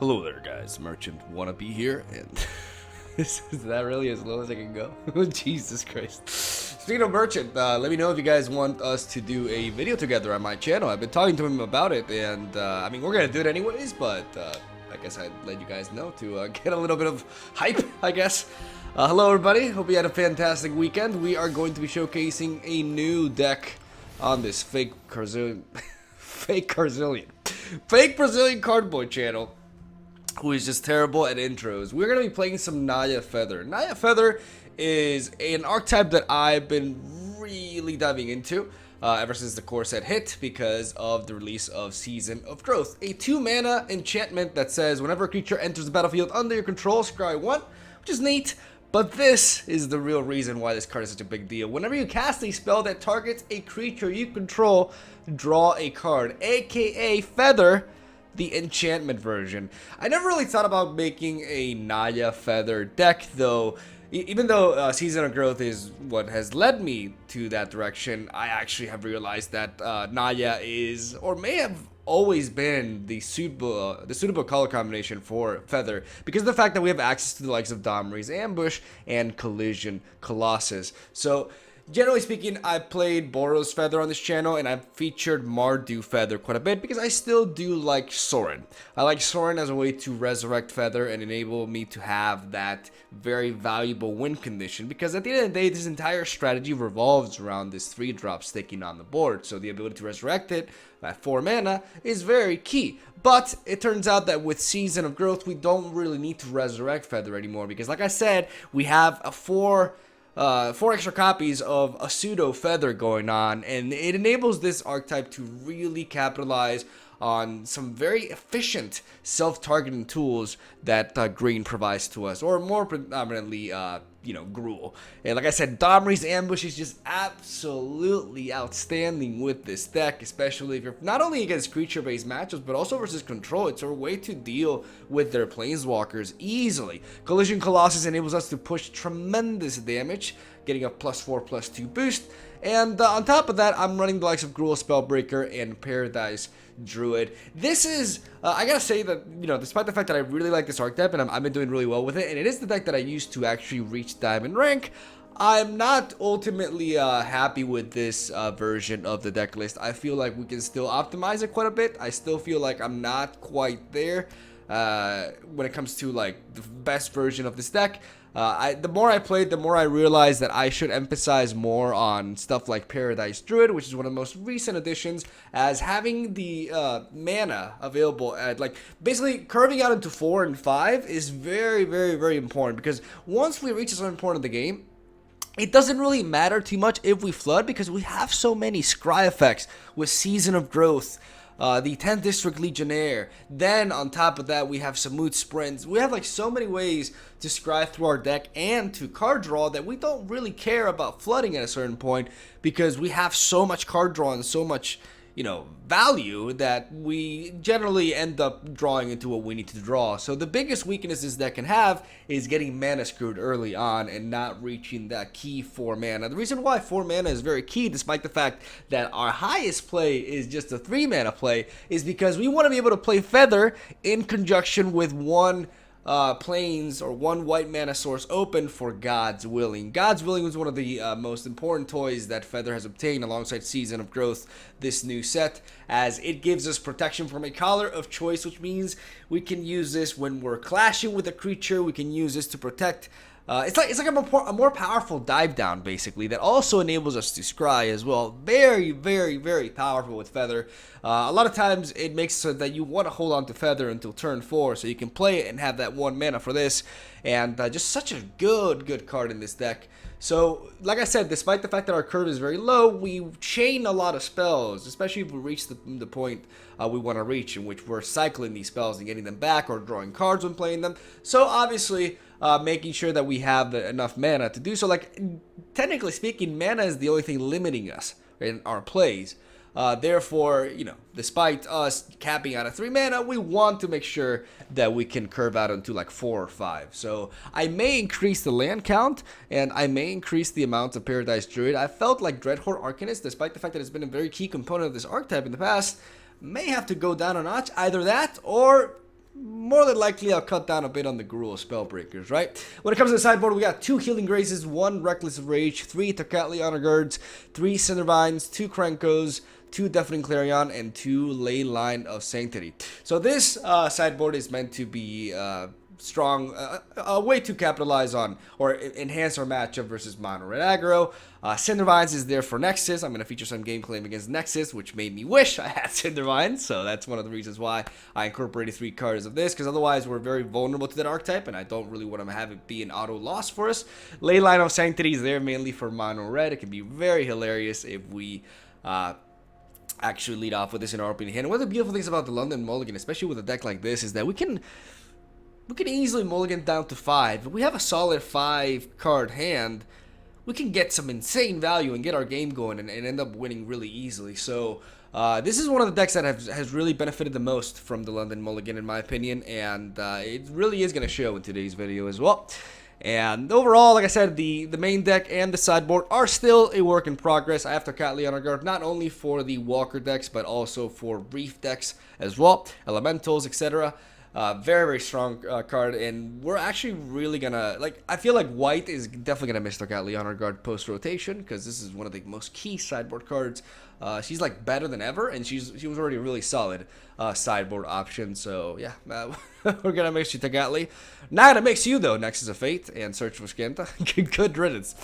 Hello there, guys. Merchant Wannabe here, and is that really as low as I can go? Jesus Christ. Speaking of Merchant, let me know if you guys want us to do a video together on my channel. I've been talking to him about it, and I mean, we're gonna do it anyways, but I guess I'd let you guys know to get a little bit of hype, I guess. Hello, everybody. Hope you had a fantastic weekend. We are going to be showcasing a new deck on this fake Brazilian cardboard channel, who is just terrible at intros. We're going to be playing some Naya Feather. Naya Feather is an archetype that I've been really diving into ever since the Coreset hit because of the release of Season of Growth. A 2-mana enchantment that says whenever a creature enters the battlefield under your control, scry 1, which is neat. But this is the real reason why this card is such a big deal. Whenever you cast a spell that targets a creature you control, draw a card, aka Feather, the enchantment version. I never really thought about making a Naya Feather deck, though. Even though Season of Growth is what has led me to that direction, I actually have realized that Naya is, or may have always been, the suitable color combination for Feather, because of the fact that we have access to the likes of Domri's Ambush and Collision Colossus. So generally speaking, I've played Boros Feather on this channel, and I've featured Mardu Feather quite a bit because I still do like Sorin. I like Sorin as a way to resurrect Feather and enable me to have that very valuable win condition, because at the end of the day, this entire strategy revolves around this 3-drop sticking on the board, so the ability to resurrect it at 4 mana is very key. But it turns out that with Season of Growth, we don't really need to resurrect Feather anymore, because like I said, we have a 4 extra copies of a pseudo Feather going on, and it enables this archetype to really capitalize on some very efficient self-targeting tools that green provides to us, or more predominantly, Gruul. And like I said, Domri's Ambush is just absolutely outstanding with this deck, especially if you're not only against creature-based matchups, but also versus control. It's a way to deal with their planeswalkers easily. Collision Colossus enables us to push tremendous damage, getting a +4/+2 boost. And on top of that, I'm running the likes of Gruul Spellbreaker and Paradise Druid. This is, I gotta say that, despite the fact that I really like this archetype and I've been doing really well with it, and it is the deck that I used to actually reach Diamond rank, I'm not ultimately happy with this version of the deck list. I feel like we can still optimize it quite a bit. I still feel like I'm not quite there when it comes to like the best version of this deck. The more I played, the more I realized that I should emphasize more on stuff like Paradise Druid, which is one of the most recent additions, as having the mana available at, like, basically curving out into 4 and 5 is very, very, very important, because once we reach a certain point of the game, it doesn't really matter too much if we flood, because we have so many scry effects with Season of Growth, the 10th District Legionnaire. Then on top of that, we have some mood sprints. We have like so many ways to scry through our deck and to card draw that we don't really care about flooding at a certain point, because we have so much card draw and so much, value that we generally end up drawing into what we need to draw. So the biggest weakness this deck can have is getting mana screwed early on and not reaching that key 4 mana. The reason why 4 mana is very key, despite the fact that our highest play is just a 3 mana play, is because we want to be able to play Feather in conjunction with one planes or one white mana source open for God's Willing. God's Willing was one of the most important toys that Feather has obtained alongside Season of Growth this new set, as it gives us protection from a color of choice, which means we can use this when we're clashing with a creature. We can use this to protect. It's like a more powerful dive down, basically, that also enables us to scry as well. Very, very, very powerful with Feather. A lot of times it makes so that you want to hold on to Feather until turn 4, so you can play it and have that 1 mana for this, and just such a good card in this deck. So, like I said, despite the fact that our curve is very low, we chain a lot of spells, especially if we reach the point we want to reach, in which we're cycling these spells and getting them back or drawing cards when playing them. So, obviously, making sure that we have enough mana to do so. Like, technically speaking, mana is the only thing limiting us in our plays. Therefore, despite us capping out at 3 mana, we want to make sure that we can curve out into like 4 or 5. So I may increase the land count, and I may increase the amount of Paradise Druid. I felt like Dreadhorde Arcanist, despite the fact that it's been a very key component of this archetype in the past, may have to go down a notch. Either that, or more than likely I'll cut down a bit on the Gruul Spellbreakers, right? When it comes to the sideboard, we got 2 Healing Graces, 1 Reckless Rage, 3 Tocatli Honor Guards, 3 Cindervines, 2 Krankos, 2 Deafening Clarion, and 2 Ley Line of Sanctity. So this sideboard is meant to be strong, a way to capitalize on or enhance our matchup versus mono red aggro. Cindervines is there for Nexus. I'm going to feature some game claim against Nexus, which made me wish I had Cindervines, so that's one of the reasons why I incorporated 3 cards of this, because otherwise we're very vulnerable to that archetype, and I don't really want to have it be an auto loss for us. Ley Line of Sanctity is there mainly for mono red. It can be very hilarious if we actually lead off with this in our opening hand. One of the beautiful things about the London Mulligan, especially with a deck like this, is that we can easily mulligan down to 5. If we have a solid 5 card hand, we can get some insane value and get our game going and end up winning really easily. So this is one of the decks that has really benefited the most from the London Mulligan, in my opinion, and it really is going to show in today's video as well. And overall, like I said, the main deck and the sideboard are still a work in progress. I have Tocatli Honor Guard not only for the Walker decks, but also for Reef decks as well, Elementals, etc. Very, very strong card, and we're actually really gonna, like, I feel like white is definitely gonna miss Tocatli Honor Guard post-rotation, because this is one of the most key sideboard cards. She's, like, better than ever, and she was already a really solid sideboard option, so, yeah, we're gonna mix you Tocatli. Not gonna mix you, though, Nexus of Fate and Search for Skenta. Good riddance.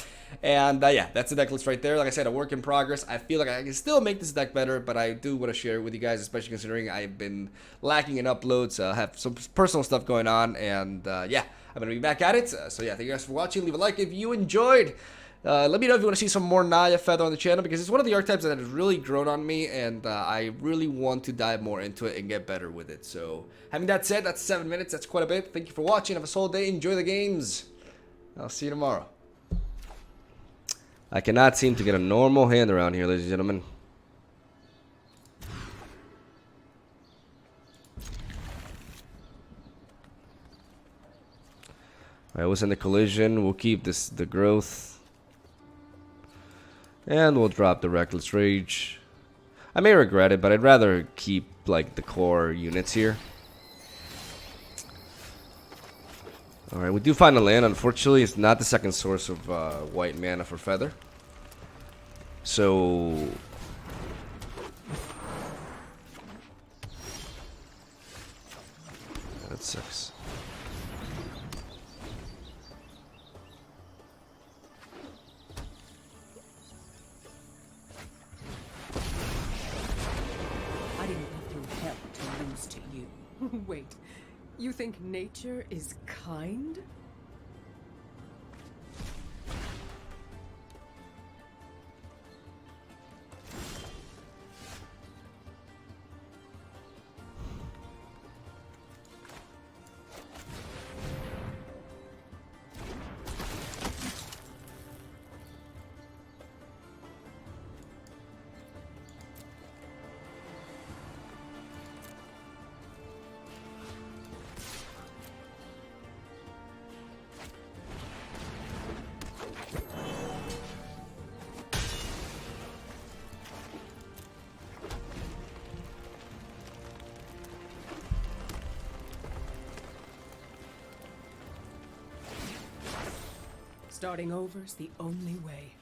And yeah, that's the deck list right there. Like I said, a work in progress. I feel like I can still make this deck better, but I do want to share it with you guys, especially considering I've been lacking in uploads. I have some personal stuff going on, and yeah, I'm going to be back at it. So yeah, thank you guys for watching. Leave a like if you enjoyed. Let me know if you want to see some more Naya Feather on the channel, because it's one of the archetypes that has really grown on me, and I really want to dive more into it and get better with it. So having that said, that's 7 minutes. That's quite a bit. Thank you for watching. Have a solid day. Enjoy the games. I'll see you tomorrow. I cannot seem to get a normal hand around here, ladies and gentlemen. Alright, what's in the collision? We'll keep the growth. And we'll drop the Reckless Rage. I may regret it, but I'd rather keep, like, the core units here. Alright, we do find a land. Unfortunately, it's not the second source of white mana for Feather. So that sucks. I didn't go through hell to lose to you. Wait. You think nature is kind? Starting over's the only way.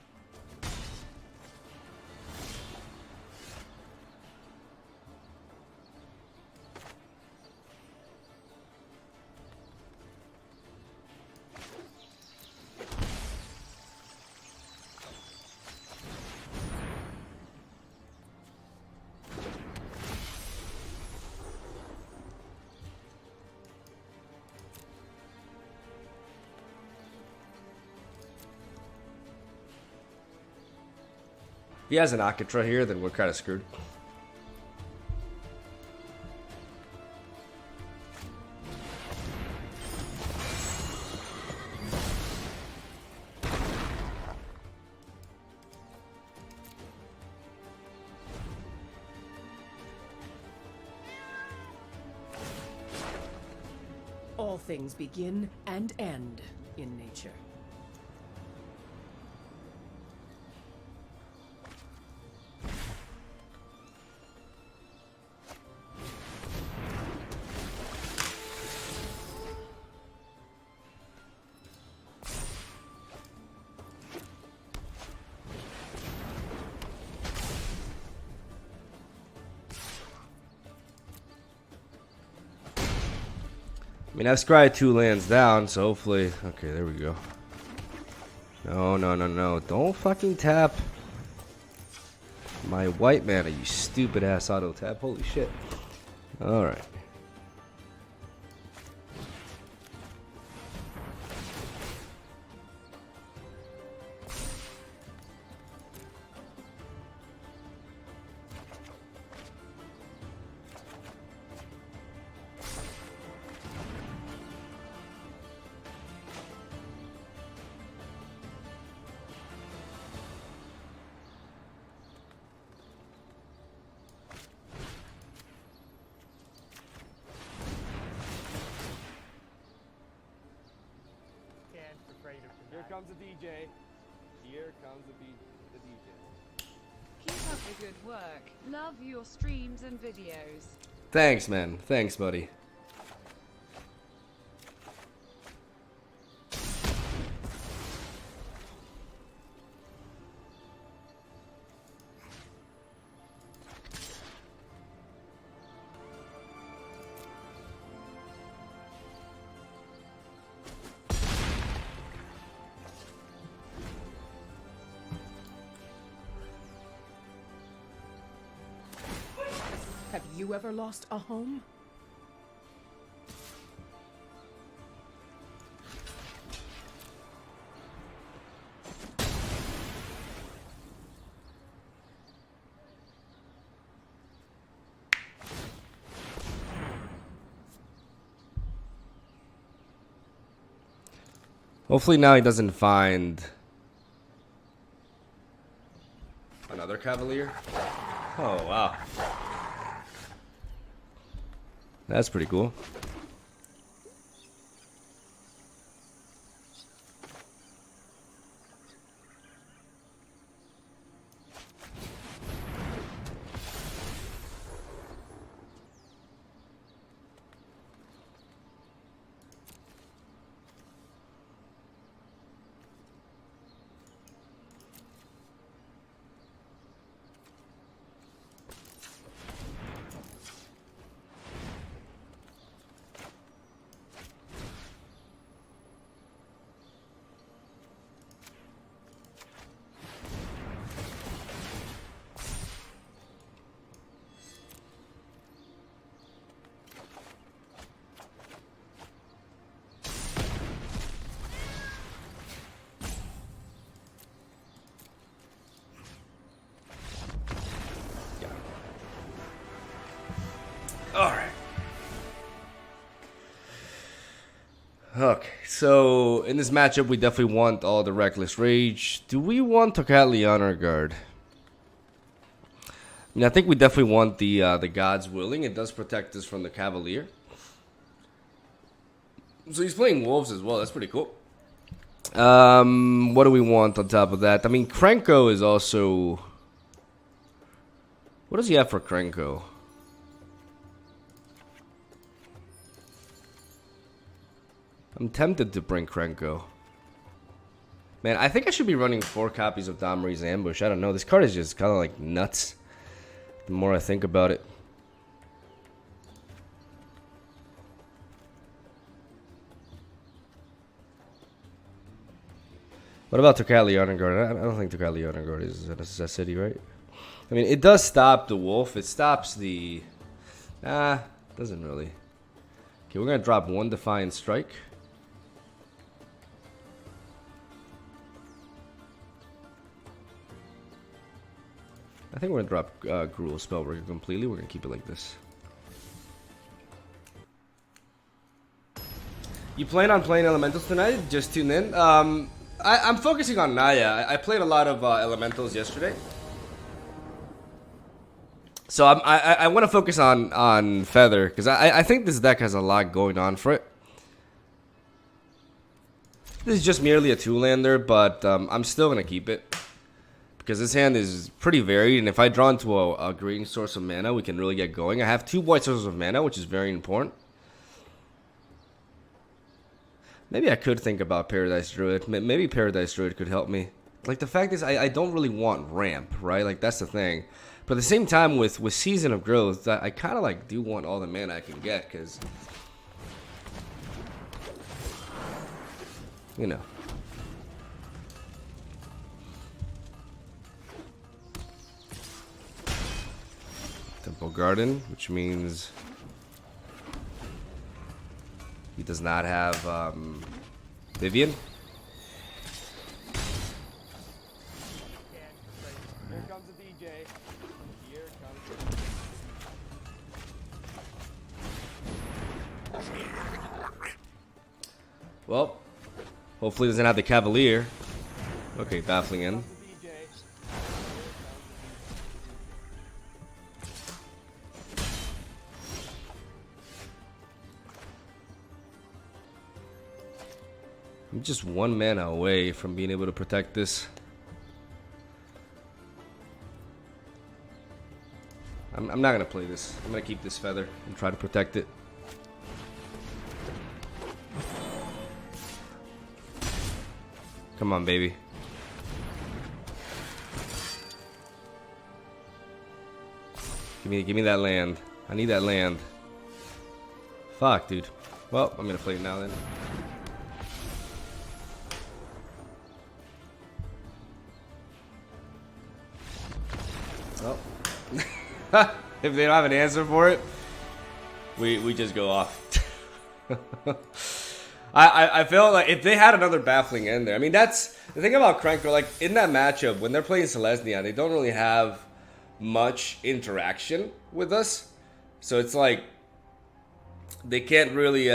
If he has an Akatra here, then we're kind of screwed. All things begin and end in nature. I mean, I've scryed 2 lands down, so hopefully... Okay, there we go. No, no, no, no. Don't fucking tap my white mana, you stupid ass auto tap. Holy shit. Alright. Here comes the DJ. Here comes the DJ. Keep up the good work. Love your streams and videos. Thanks, man. Thanks, buddy. Have you ever lost a home? Hopefully now he doesn't find another Cavalier. Oh, wow. That's pretty cool. Alright. Okay, so in this matchup, we definitely want all the Reckless Rage. Do we want Tocatli Honor Guard? I mean, I think we definitely want the God's Willing. It does protect us from the Cavalier. So he's playing Wolves as well. That's pretty cool. What do we want on top of that? I mean, Krenko is also... What does he have for Krenko? I'm tempted to bring Krenko. Man, I think I should be running 4 copies of Domri's Ambush. I don't know. This card is just kind of like nuts. The more I think about it. What about Tocatli Honor Guard? I don't think Tocatli Honor Guard is a necessity, right? I mean, it does stop the Wolf. It stops the... doesn't really. Okay, we're going to drop 1 Defiant Strike. I think we're going to drop Gruel Spellbreaker completely. We're going to keep it like this. You plan on playing Elementals tonight? Just tune in. I'm focusing on Naya. I played a lot of Elementals yesterday. So I want to focus on Feather, because I think this deck has a lot going on for it. This is just merely a 2-lander, but I'm still going to keep it. Because this hand is pretty varied, and if I draw into a green source of mana, we can really get going. I have 2 white sources of mana, which is very important. Maybe I could think about Paradise Druid. Maybe Paradise Druid could help me. Like, the fact is, I don't really want ramp, right? Like, that's the thing. But at the same time, with Season of Growth, I kind of, like, do want all the mana I can get, because you know. Temple Garden, which means he does not have Vivian. Here comes the DJ. Here comes Well, hopefully he doesn't have the Cavalier. Okay, baffling in. the DJ. I'm just 1 mana away from being able to protect this. I'm not gonna play this. I'm gonna keep this feather and try to protect it. Come on, baby. Give me that land. I need that land. Fuck, dude. Well, I'm gonna play it now then. Oh. If they don't have an answer for it, we just go off. I feel like if they had another baffling end there, I mean, that's the thing about Krenko. Like in that matchup, when they're playing Selesnya, they don't really have much interaction with us, so it's like they can't really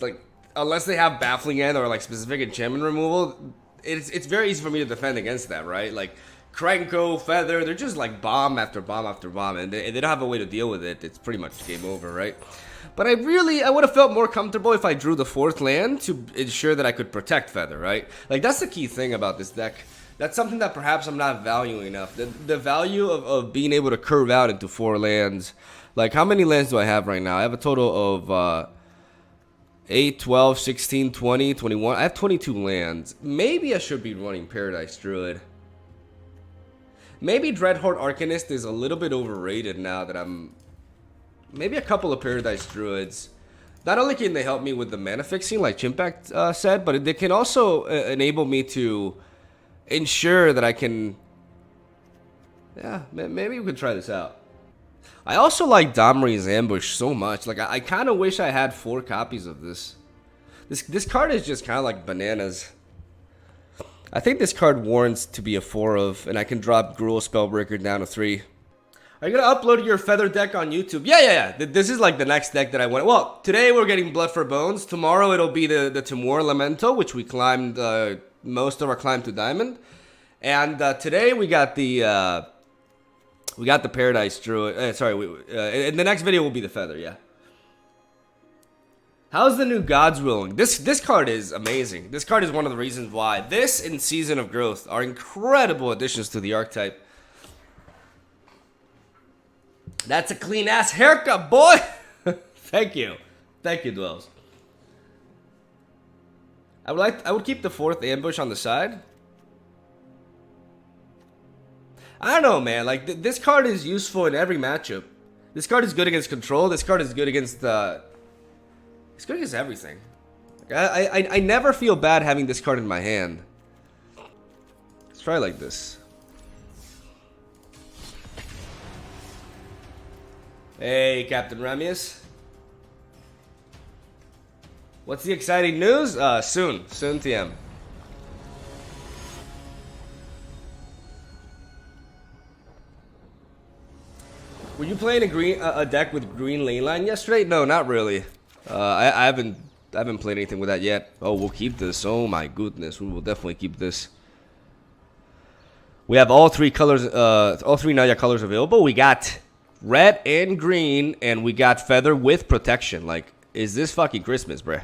like, unless they have baffling end or like specific enchantment removal. It's very easy for me to defend against that, right? Like Krenko, Feather, they're just like bomb after bomb after bomb, and they don't have a way to deal with it. It's pretty much game over, right? But I would have felt more comfortable if I drew the 4th land to ensure that I could protect Feather, right? Like that's the key thing about this deck. That's something that perhaps I'm not valuing enough. The value of being able to curve out into 4 lands. Like how many lands do I have right now? I have a total of 8, 12, 16, 20, 21. I have 22 lands. Maybe I should be running Paradise Druid. Maybe Dreadhorde Arcanist is a little bit overrated now that I'm... Maybe a couple of Paradise Druids. Not only can they help me with the mana fixing, like Chimpact said, but they can also enable me to ensure that I can... Yeah, maybe we could try this out. I also like Domri's Ambush so much. Like, I kind of wish I had 4 copies of this. This card is just kind of like bananas. I think this card warrants to be a 4 of, and I can drop Gruul Spellbreaker down to 3. Are you going to upload your Feather deck on YouTube? Yeah. This is like the next deck that I want. Well, today we're getting Blood for Bones. Tomorrow it'll be the Timur Lamento, which we climbed most of our climb to Diamond. And today we got the Paradise Druid. In the next video will be the Feather, yeah. How's the new God's Willing? This card is amazing. This card is one of the reasons why this and Season of Growth are incredible additions to the archetype. That's a clean ass haircut, boy. Thank you, Dwells. I would keep the 4th ambush on the side. I don't know, man. Like this card is useful in every matchup. This card is good against control. This card is good against it's good against everything. Like, I never feel bad having this card in my hand. Let's try like this. Hey, Captain Ramius. What's the exciting news? Soon TM. Were you playing a deck with green Leyline yesterday? No, not really. I haven't played anything with that yet. Oh, we'll keep this. Oh my goodness, we will definitely keep this. We have all 3 colors, all 3 Naya colors available. We got red and green, and we got Feather with protection. Like, is this fucking Christmas, bruh?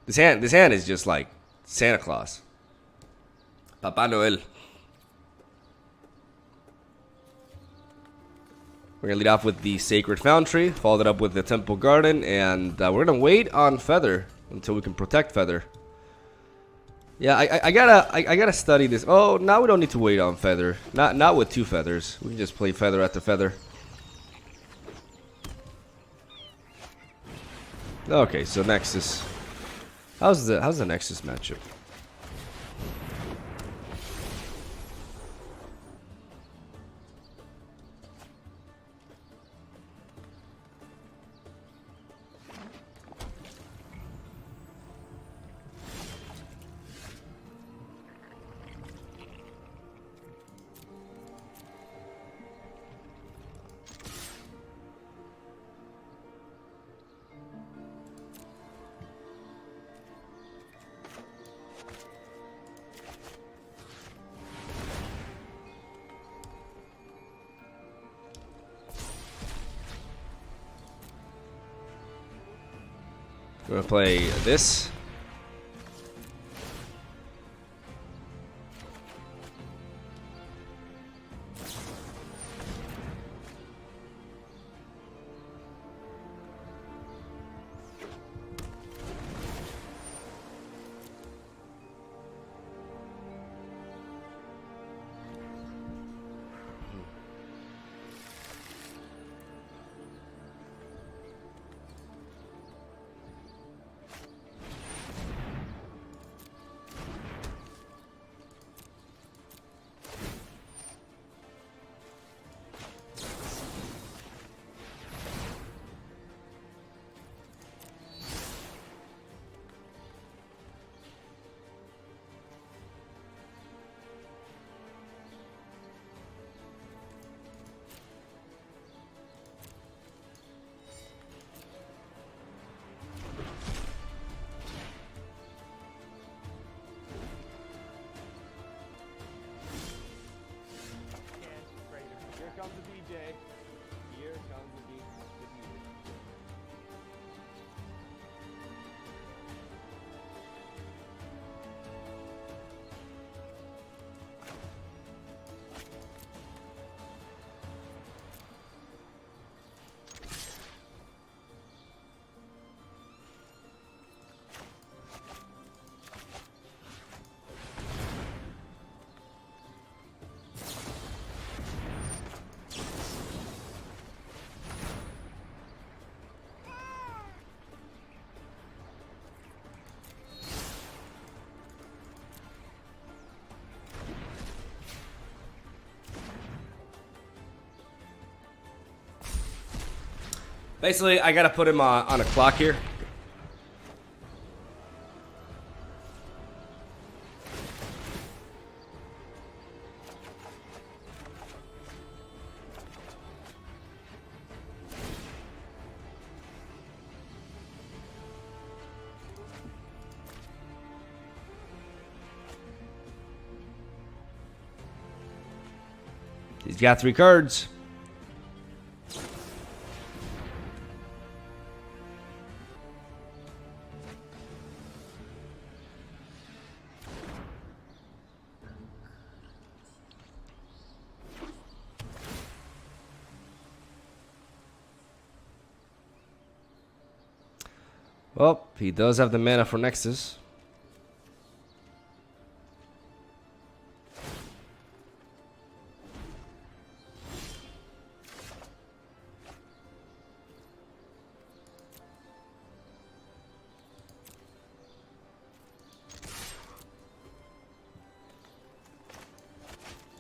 This hand is just like Santa Claus. Papa Noel. We're going to lead off with the Sacred Foundry, followed up with the Temple Garden, and we're going to wait on Feather until we can protect Feather. Yeah, I gotta study this. Oh, now we don't need to wait on Feather. Not with 2 feathers. We can just play Feather after Feather. Okay, so Nexus. How's the Nexus matchup? We're gonna play this. Here comes the DJ. Here comes the DJ. Basically, I gotta put him on a clock here. He's got 3 cards. Well, he does have the mana for Nexus.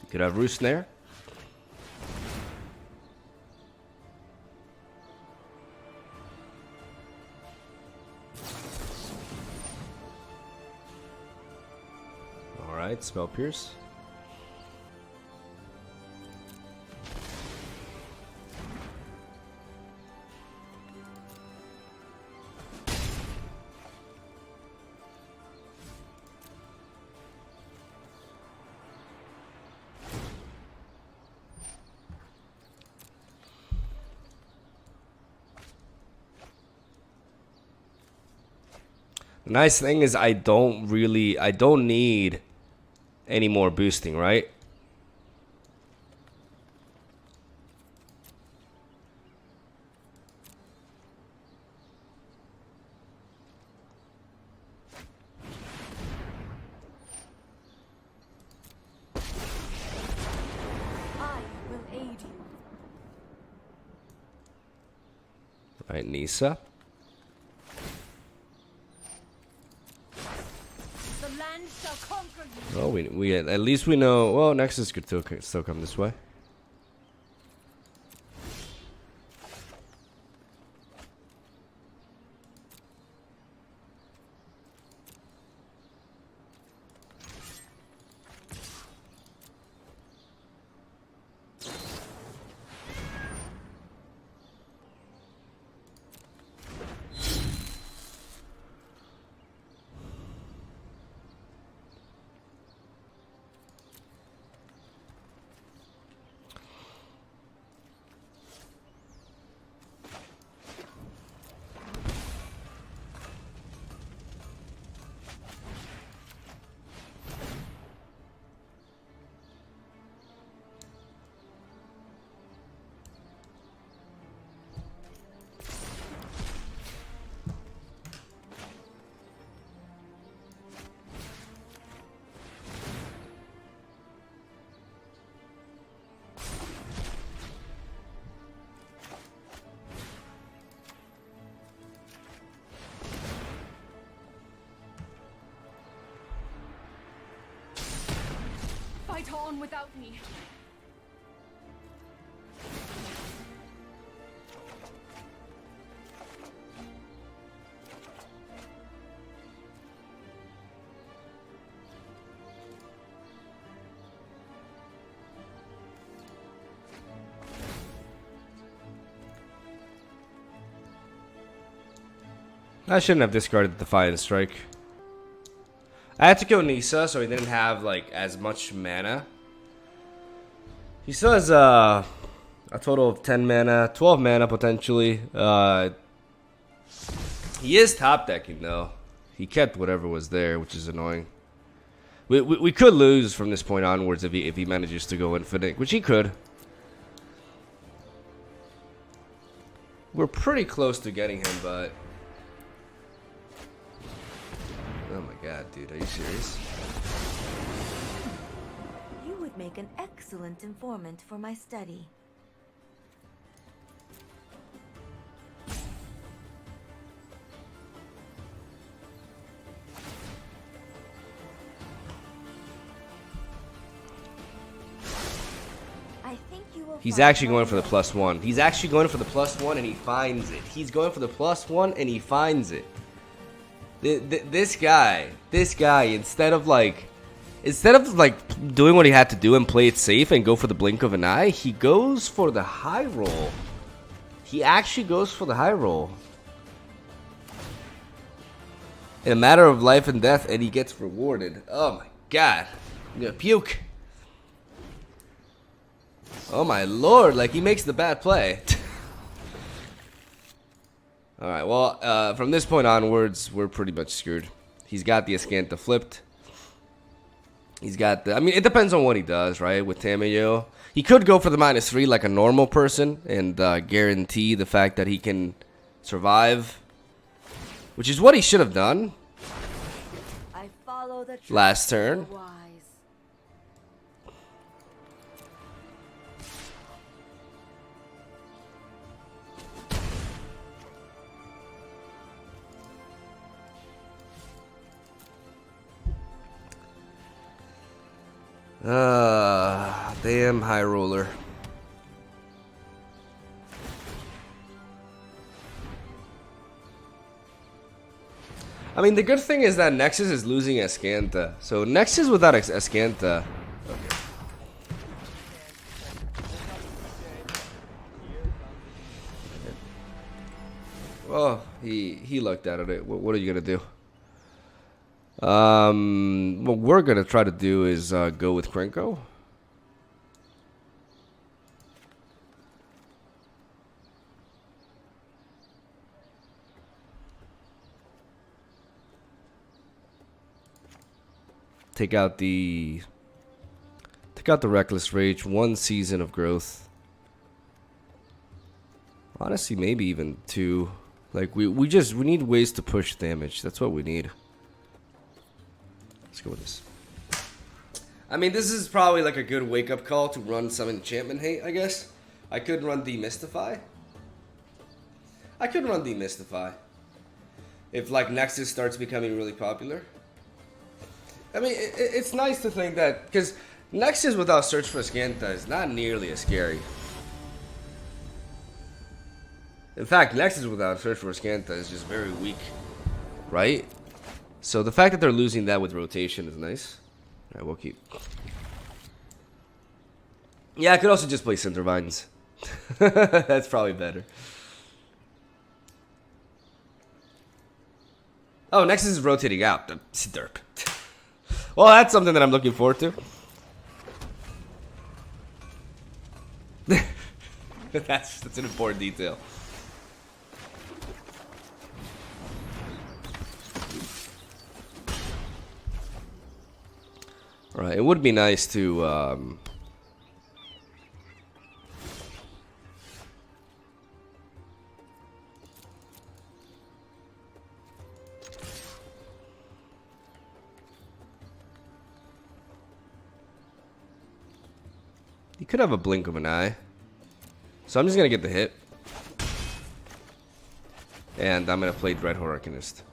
Could have Roost there. Alright, Spell Pierce. The nice thing is I don't need any more boosting, right? I will aid you. Right, Nisa. Well, we at least we know. Well, Nexus could still come this way. Fight on without me. I shouldn't have discarded the Defiant Strike. I had to kill Nisa, so he didn't have like as much mana. He still has a total of 10 mana, 12 mana potentially. He is top decking though. He kept whatever was there, which is annoying. We could lose from this point onwards if he manages to go infinite, which he could. We're pretty close to getting him, but oh my god, dude, are you serious? You would make an excellent informant for my study. I think you will. He's actually going for the +1. He's actually going for the +1 and he finds it. He's going for the +1 and he finds it. This guy, instead of doing what he had to do and play it safe and go for the blink of an eye, he goes for the high roll. He actually goes for the high roll. In a matter of life and death, and he gets rewarded. Oh my god. I'm gonna puke. Oh my lord, like he makes the bad play. Alright, well, from this point onwards, we're pretty much screwed. He's got the Ascanta flipped. He's got the... I mean, it depends on what he does, right? With Tamayo. He could go for the -3 like a normal person and guarantee the fact that he can survive. Which is what he should have done I follow the last turn. wise. Damn high roller. I mean, the good thing is that Nexus is losing Ascanta. So Nexus without Ascanta. Okay. Well, he looked at it. What are you gonna do? What we're gonna try to do is go with Krenko. Take out the Reckless Rage. 1 season of growth. Honestly, maybe even 2. Like we need ways to push damage. That's what we need. Let's go with this. I mean, this is probably like a good wake-up call to run some enchantment hate, I guess. I could run Demystify. If like Nexus starts becoming really popular. I mean, it's nice to think that, because Nexus without Search for Skanta is not nearly as scary. In fact, Nexus without Search for Skanta is just very weak, right? So the fact that they're losing that with rotation is nice. Alright, we'll keep. Yeah, I could also just play Center Vines. That's probably better. Oh, Nexus is rotating out. Derp. Well, that's something that I'm looking forward to. That's an important detail. Alright, it would be nice to you could have a blink of an eye. So I'm just gonna get the hit. And I'm gonna play Dreadhorde Arcanist.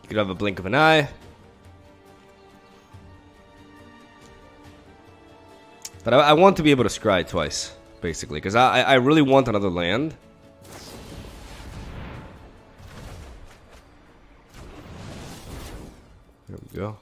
You could have a blink of an eye. But I want to be able to scry twice, basically, because I really want another land. There we go.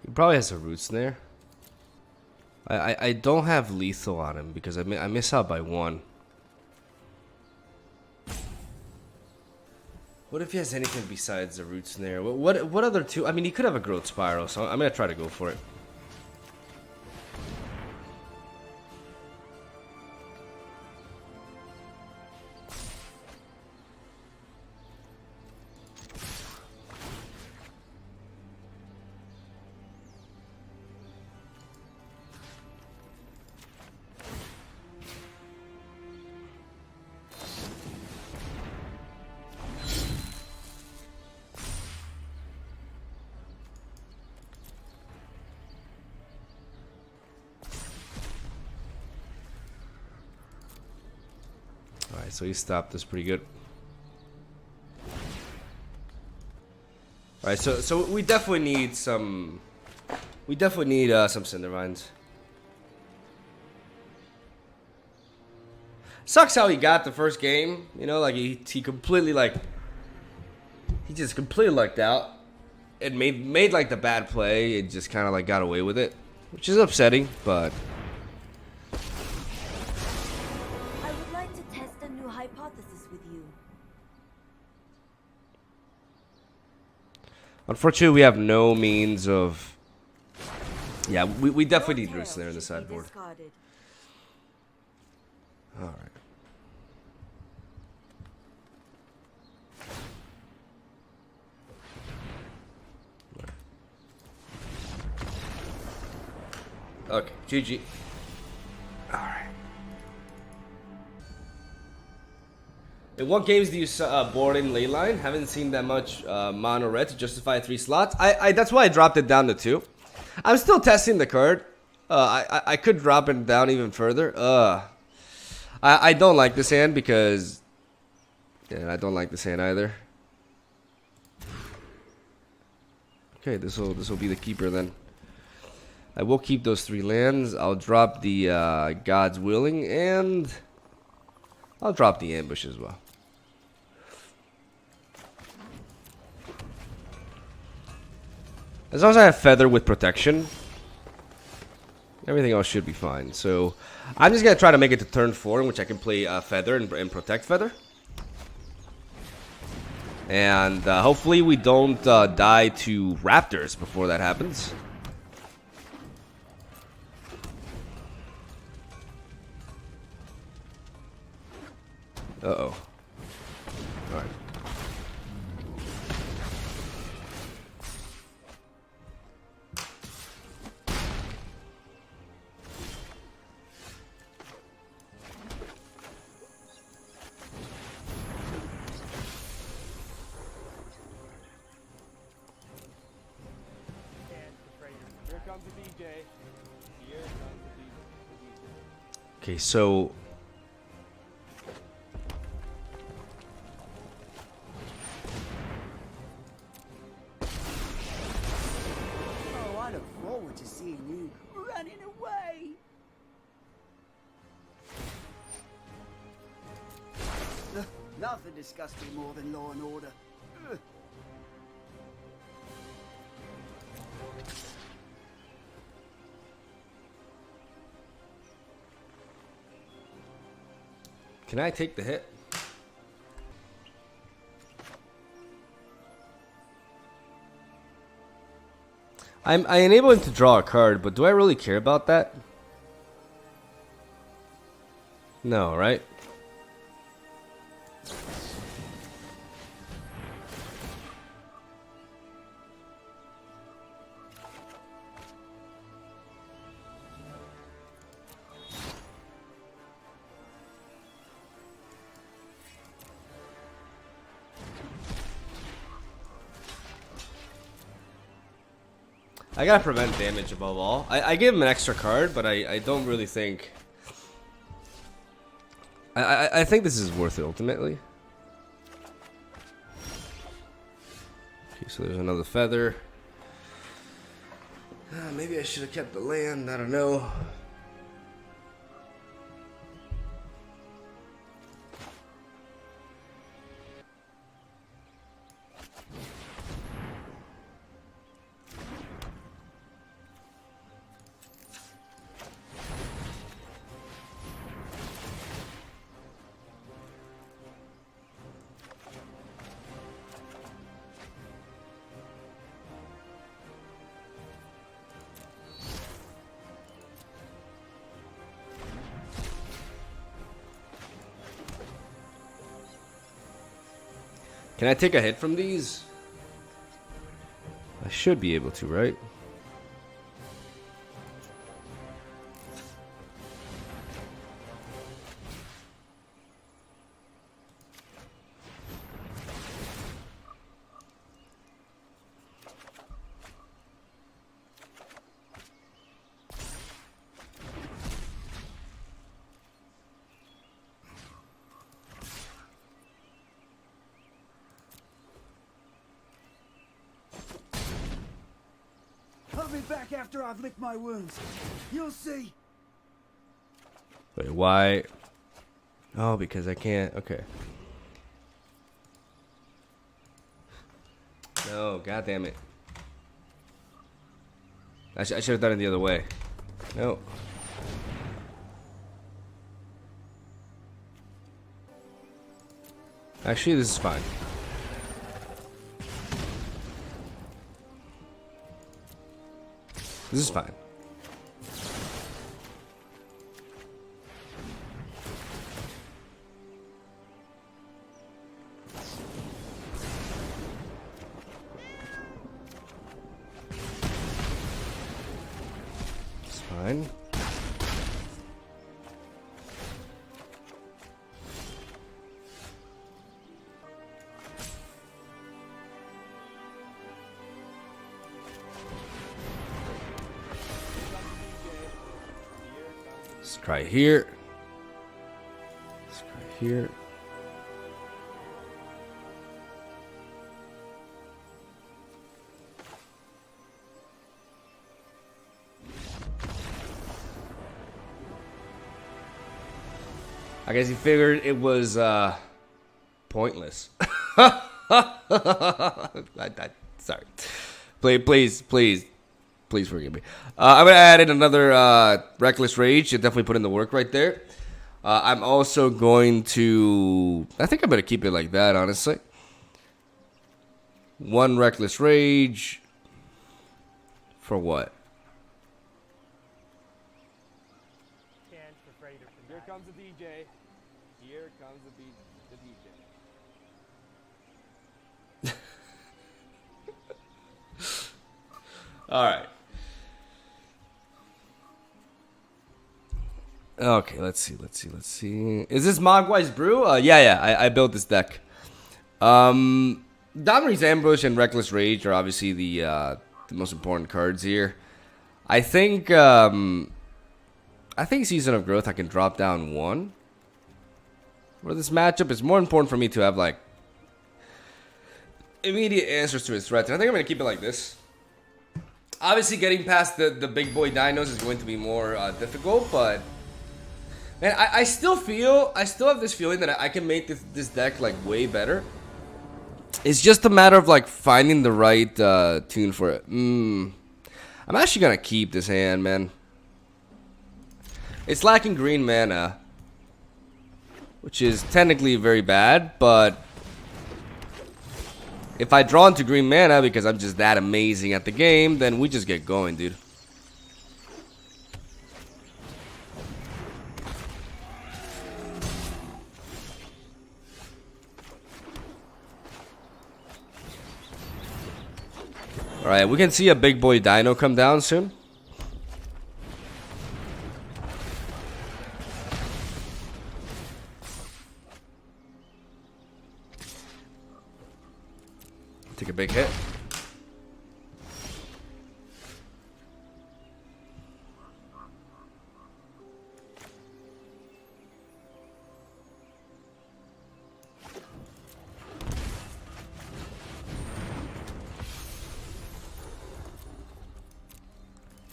He probably has a root snare. I don't have lethal on him because I miss out by one. What if he has anything besides the root snare? What other two? I mean, he could have a growth spiral, so I'm gonna try to go for it. Alright, so he stopped us pretty good. Alright, so we definitely need some... We definitely need some Cindervines. Sucks how he got the first game. You know, like he completely like... He just completely lucked out. And made like the bad play and just kind of like got away with it. Which is upsetting, but... I would like to test a new hypothesis with you. Unfortunately, we have no means of... Yeah, we definitely need Roost there in the sideboard. Alright. Okay, GG. Alright. In what games do you board in leyline? Haven't seen that much mono red to justify 3 slots. That's why I dropped it down to 2. I'm still testing the card. I could drop it down even further. I don't like this hand because... Yeah, I don't like this hand either. Okay, this will be the keeper then. I will keep those 3 lands. I'll drop the God's Willing, and I'll drop the Ambush as well. As long as I have Feather with protection, everything else should be fine. So I'm just going to try to make it to turn 4, in which I can play Feather and protect Feather. And hopefully we don't die to Raptors before that happens. Uh-oh. Alright. Here comes the DJ. Here comes the DJ. Okay, so... Oh, I look forward to seeing you running away. Nothing disgusts me more than law and order. Ugh. Can I take the hit? I enable him to draw a card, but do I really care about that? No, right? I gotta prevent damage above all. I give him an extra card, but I don't really think... I think this is worth it ultimately. Okay, so there's another feather. Maybe I should have kept the land, I don't know. Can I take a hit from these? I should be able to, right? back after I've licked my wounds. You'll see. Wait, why? Oh, because I can't. Okay. No, god damn it. I should have done it the other way. No. Actually, this is fine. This is fine. It's fine. Let's try here. Let's try here. I guess he figured it was pointless. Sorry. Please forgive me. I'm gonna add in another Reckless Rage. You definitely put in the work right there. I'm also going to. I think I'm gonna keep it like that, honestly. One Reckless Rage. For what? Here comes the DJ. Here comes the DJ. All right. Okay, let's see. Is this Mogwai's brew? Yeah. I built this deck. Dominary's Ambush and Reckless Rage are obviously the most important cards here. I think Season of Growth I can drop down one. For this matchup, it's more important for me to have like immediate answers to his threats. And I think I'm gonna keep it like this. Obviously, getting past the big boy dinos is going to be more difficult, but man, I still have this feeling that I can make this deck like way better. It's just a matter of like finding the right tune for it. I'm actually gonna keep this hand, man. It's lacking green mana, which is technically very bad, but if I draw into green mana because I'm just that amazing at the game, then we just get going, dude. Alright, we can see a big boy dino come down soon. Take a big hit.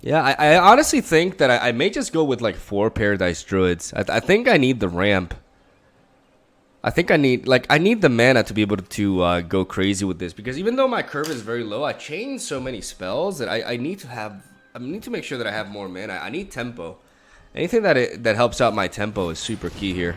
Yeah, I honestly think that I may just go with like 4 Paradise Druids. I think I need the ramp. I think I need the mana to be able to go crazy with this, because even though my curve is very low, I chain so many spells that I need to make sure that I have more mana. I need tempo. Anything that helps out my tempo is super key here.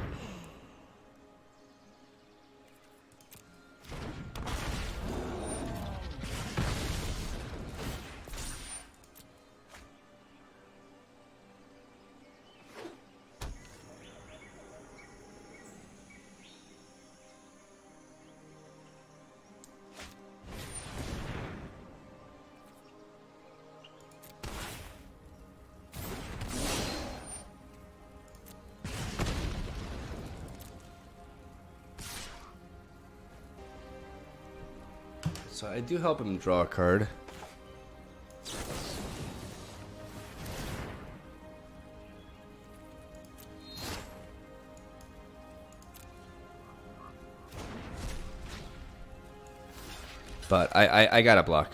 So I do help him draw a card. But I gotta block.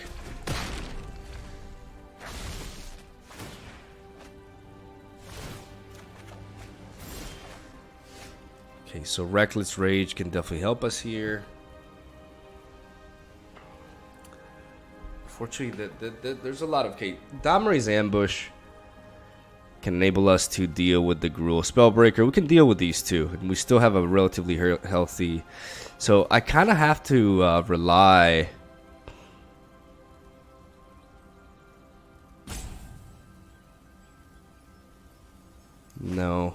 Okay, so Reckless Rage can definitely help us here. Unfortunately, there's a lot of... Okay, Domri's Ambush can enable us to deal with the Gruul Spellbreaker. We can deal with these two, and we still have a relatively healthy... So I kind of have to rely... No.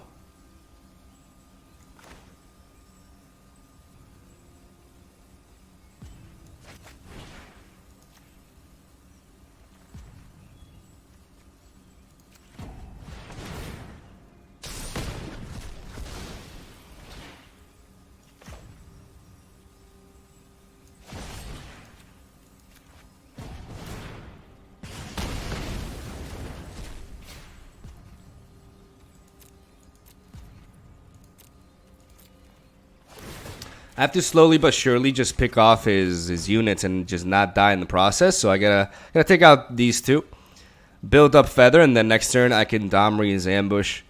I have to slowly but surely just pick off his units and just not die in the process. So I gotta take out these two, build up Feather, and then next turn I can Domri's Ambush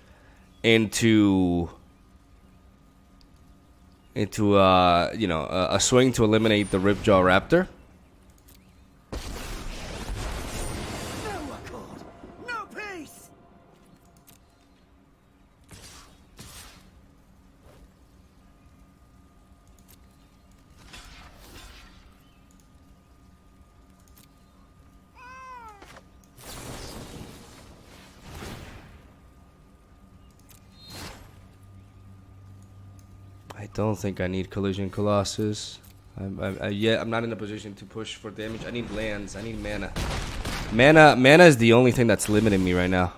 into you know, a swing to eliminate the Ripjaw Raptor. No accord, no peace. I don't think I need Collision Colossus. I'm not in a position to push for damage. I need lands. I need mana. Mana is the only thing that's limiting me right now.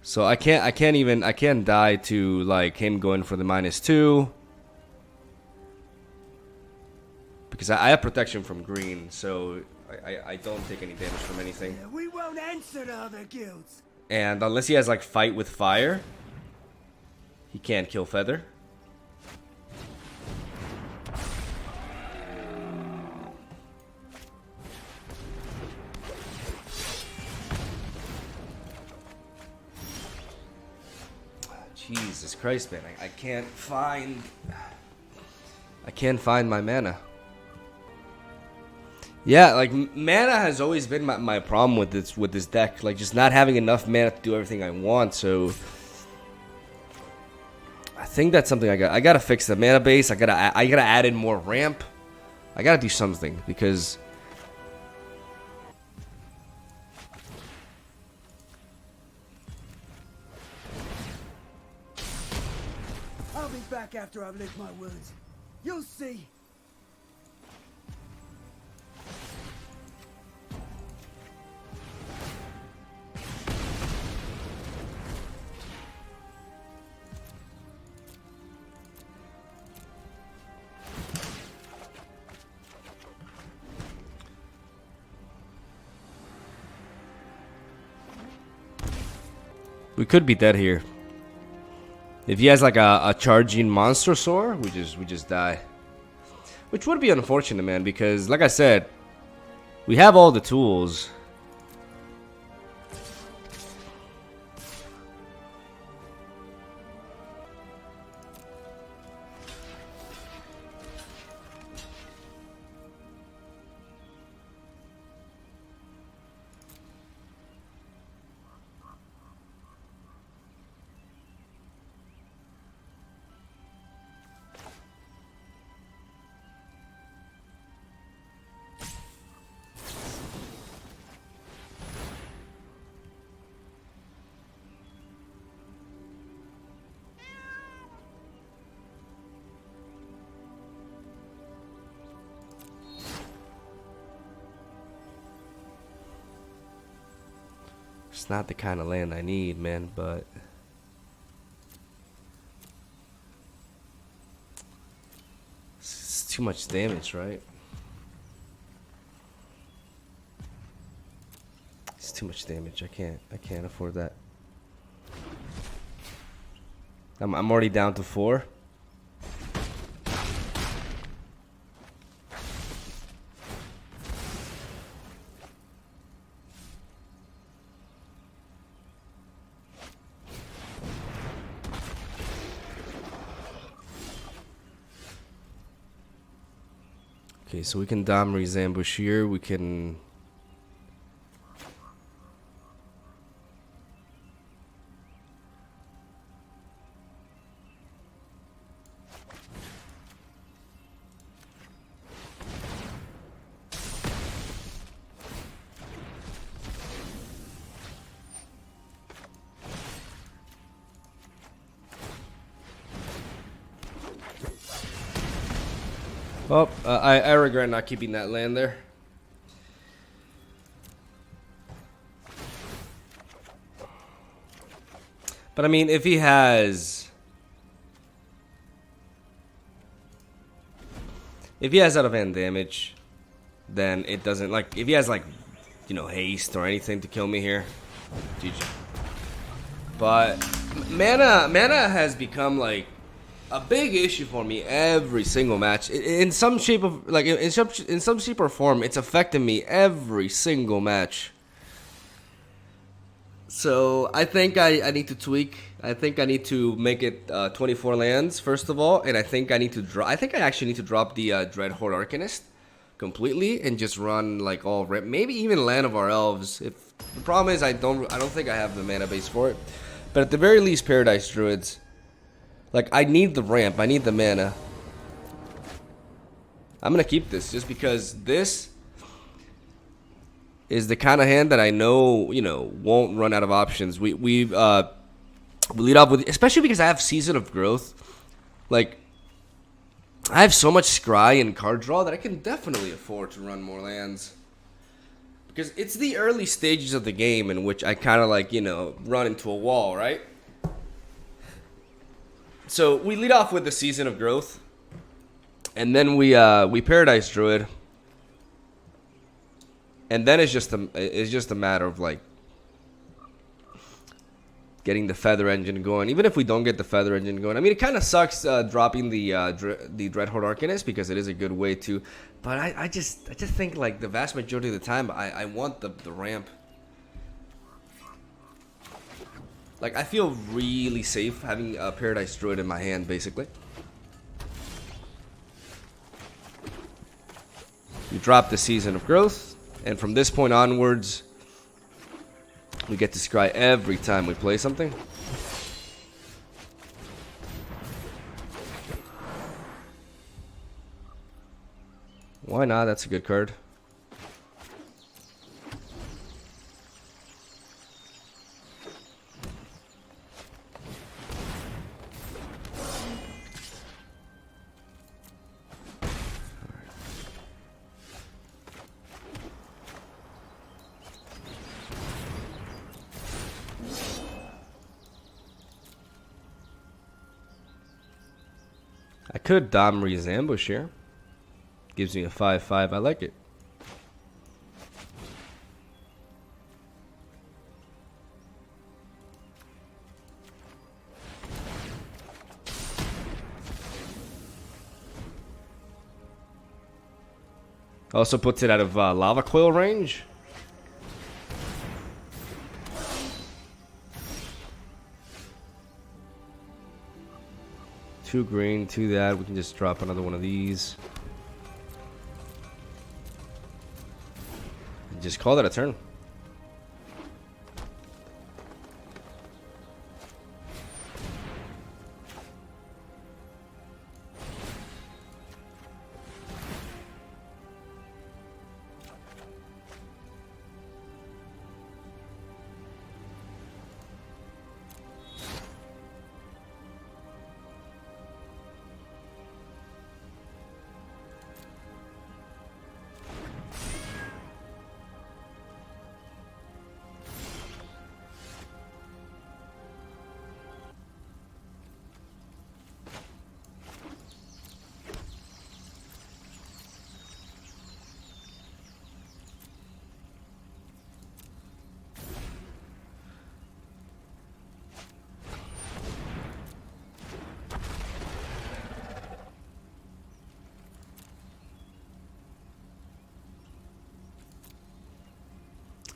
So I can't die to like him going for the -2. Because I have protection from green, so I don't take any damage from anything. Yeah, we won't answer to other guilds. And unless he has like Fight with Fire, he can't kill Feather. Jesus Christ, man. I can't find my mana. Yeah, like mana has always been my problem with this deck. Like just not having enough mana to do everything I want, so I think that's something I gotta fix the mana base. I gotta add in more ramp. I gotta do something because I'll be back after I've licked my wounds. You'll see. we could be dead here. If he has like a charging monster sword, we just die. Which would be unfortunate, man, because like I said, we have all the tools. It's not the kind of land I need, man, but it's too much damage, right? It's too much damage. I can't afford that. I'm already down to 4. Okay, so we can Domri's ambush here. We can... Oh, I regret not keeping that land there. But I mean, if he has... If he has out of hand damage, then it doesn't, like, if he has, like, you know, haste or anything to kill me here, GG. But mana has become, like, a big issue for me every single match. In some shape of, like, in some shape or form, it's affecting me every single match. So I think I need to tweak. I think I need to make it 24 lands first of all, and I think I need to drop. I think I actually need to drop the Dreadhorde Arcanist completely and just run like all rip. Maybe even Land of Our Elves. If the problem is I don't think I have the mana base for it. But at the very least, Paradise Druids. Like, I need the ramp. I need the mana. I'm going to keep this just because this is the kind of hand that I know, you know, won't run out of options. We lead off with, especially because I have Season of Growth. Like, I have so much scry and card draw that I can definitely afford to run more lands. Because it's the early stages of the game in which I kind of like, you know, run into a wall, right? So we lead off with the Season of Growth, and then we Paradise Druid, and then it's just a matter of like getting the Feather Engine going. Even if we don't get the Feather Engine going, I mean, it kind of sucks dropping the Dreadhorde Arcanist because it is a good way to. But I just think like the vast majority of the time I want the ramp. Like, I feel really safe having a Paradise Druid in my hand, basically. We drop the Season of Growth, and from this point onwards, we get to scry every time we play something. Why not? That's a good card. I could Domri's Ambush here. Gives me a 5/5. I like it. Also puts it out of Lava Coil range. Two green, two that. We can just drop another one of these. And just call that a turn.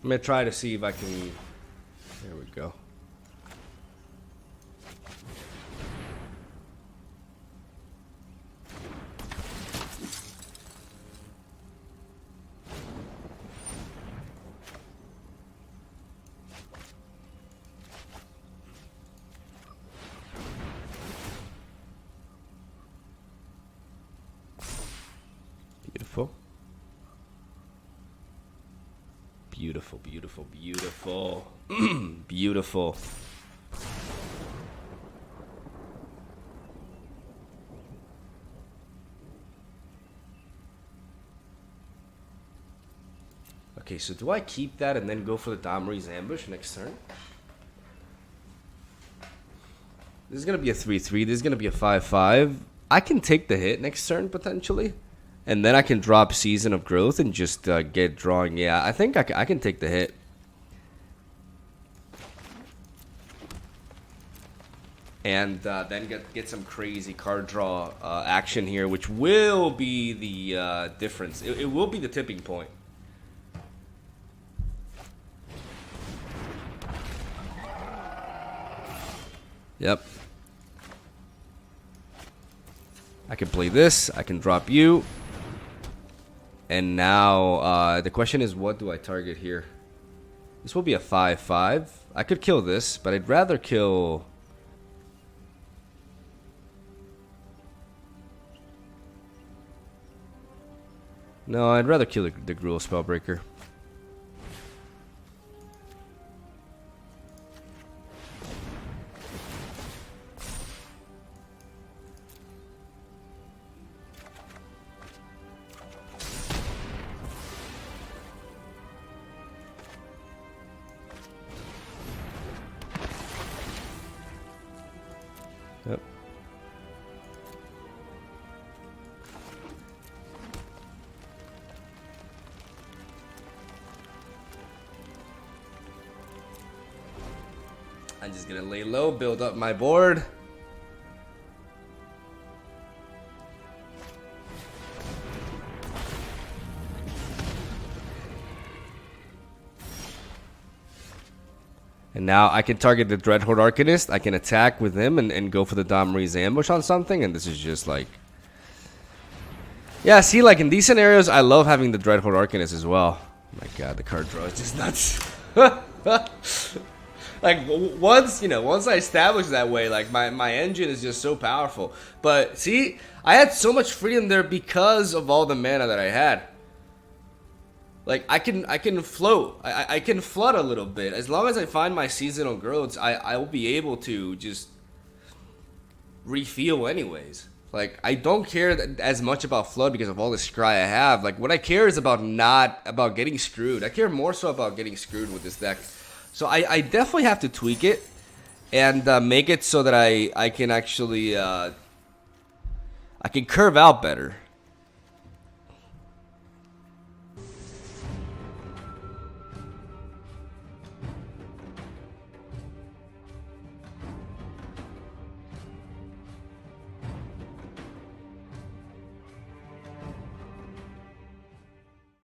I'm gonna try to see if I can. There we go. beautiful, beautiful. Beautiful. Okay, so do I keep that and then go for the Domri's ambush next turn? This is going to be a 3-3. This is going to be a 5-5. I can take the hit next turn, potentially. And then I can drop Season of Growth and just get drawing. Yeah, I think I can take the hit. And then get some crazy card draw action here, which will be the difference. It will be the tipping point. Yep. I can play this. I can drop you. And now the question is, what do I target here? This will be a 5-5. I could kill this, but I'd rather kill... No, I'd rather kill the Gruul Spellbreaker. Yep. I'm just gonna lay low, build up my board. And now I can target the Dreadhorde Arcanist. I can attack with him and go for the Domri's ambush on something. And this is just like... Yeah, see, like in these scenarios, I love having the Dreadhorde Arcanist as well. Oh my god, the card draw is just nuts. Like, once I establish that way, like, my engine is just so powerful. But, see, I had so much freedom there because of all the mana that I had. Like, I can float. I can flood a little bit. As long as I find my seasonal growths, I will be able to just refuel anyways. Like, I don't care as much about flood because of all the scry I have. Like, what I care is about getting screwed. I care more so about getting screwed with this deck. So I definitely have to tweak it and make it so that I can actually I can curve out better.